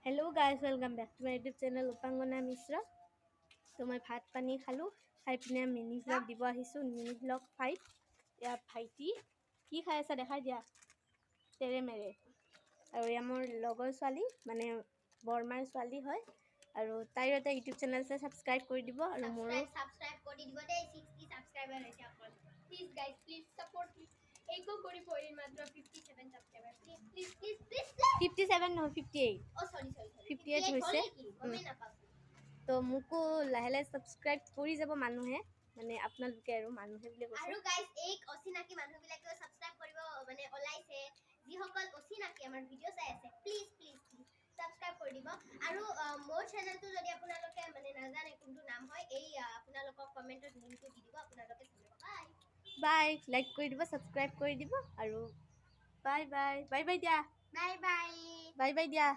Hello guys, welcome back to my YouTube channel Upangona Misra. So মই ভাত পানী খালো খাই পিনে মিনি ব্লগ দিব আহিছো মিনি ব্লগ 5 ইয়া ভাইটি কি খাই আছে দেখাই দিয়া তেৰে মেৰে আৰু ইয়া মোৰ লগৰ ছোৱালী মানে বৰমাৰ ছোৱালী হয় আৰু তাইৰ এটা YouTube চেনেল আছে সাবস্ক্ৰাইব কৰি দিব আৰু মোৰ সাবস্ক্ৰাইব কৰি দিব দেই 60 সাবস্ক্ৰাইবাৰ হৈছে অকল প্লিজ গাইজ প্লিজ সাপোৰ্ট মি একো কৰি পৰিল মাত্ৰ 57 subscriber please please please please 57 নহয় 58 ও সৰি 58 হৈছে গমেই নাপাওঁ তো মুকো লাহে লাহে সাবস্ক্ৰাইব কৰি যাব মানুহে মানে আপোনালোকে আৰু মানুহে বুলি কৈছে আৰু গাইজ এক অচিনাকি মানুহবিলাকেও সাবস্ক্ৰাইব কৰিব মানে ওলাইছে যিসকল অচিনাকি আমাৰ ভিডিও চাই আছে প্লিজ প্লিজ প্লিজ সাবস্ক্ৰাইব কৰি দিব আৰু মোৰ চেনেলটো যদি আপোনালোকে মানে নাজানে কোনটো নাম হয় এই আপোনালোকক কমেন্টত লিংকটো দি দিব আপোনালোকে চাব বাই বাই লাইক কৰি দিব সাবস্ক্ৰাইব কৰি দিব আৰু বাই বাই বাই বাই দিয়া বাই বাই বাই বাই দিয়া